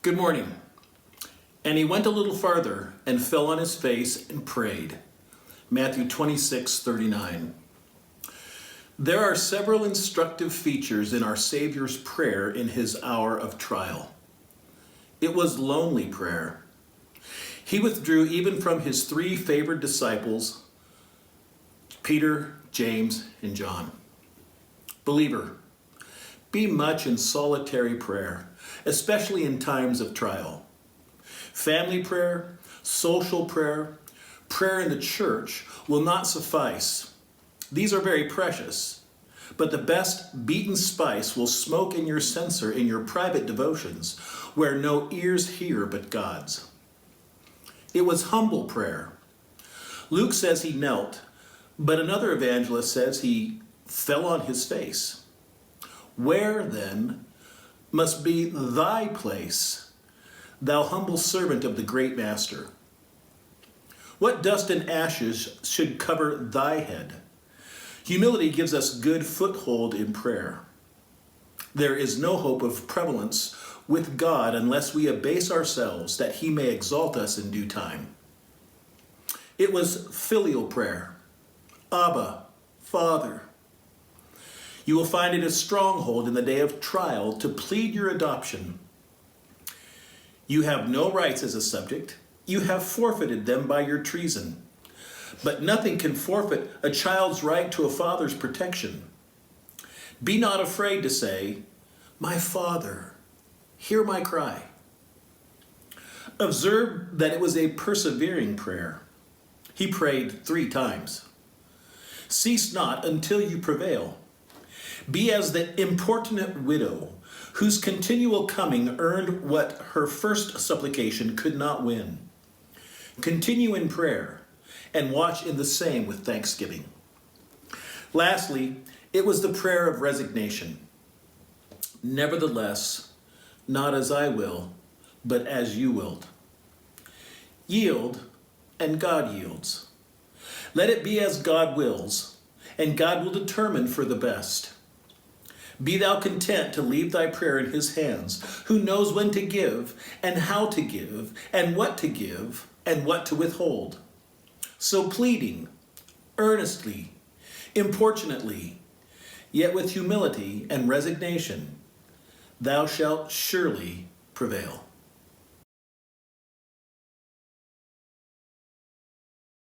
Good morning. And he went a little farther and fell on his face and prayed. Matthew 26:39. There are several instructive features in our Savior's prayer in his hour of trial. It was lonely prayer. He withdrew even from his three favored disciples, Peter, James, and John. Believer, be much in solitary prayer, especially in times of trial. Family prayer, social prayer, prayer in the church will not suffice. These are very precious, but the best beaten spice will smoke in your censer in your private devotions, where no ears hear but God's. It was humble prayer. Luke says he knelt, but another evangelist says he fell on his face. Where, then, must be thy place, thou humble servant of the great Master? What dust and ashes should cover thy head? Humility gives us good foothold in prayer. There is no hope of prevalence with God unless we abase ourselves that he may exalt us in due time. It was filial prayer. Abba, Father. You will find it a stronghold in the day of trial to plead your adoption. You have no rights as a subject. You have forfeited them by your treason. But nothing can forfeit a child's right to a father's protection. Be not afraid to say, "My Father, hear my cry." Observe that it was a persevering prayer. He prayed 3 times. Cease not until you prevail. Be as the importunate widow whose continual coming earned what her first supplication could not win. Continue in prayer and watch in the same with thanksgiving. Lastly, it was the prayer of resignation. Nevertheless, not as I will, but as you wilt. Yield, and God yields. Let it be as God wills, and God will determine for the best. Be thou content to leave thy prayer in his hands, who knows when to give, and how to give, and what to withhold. So pleading, earnestly, importunately, yet with humility and resignation, thou shalt surely prevail.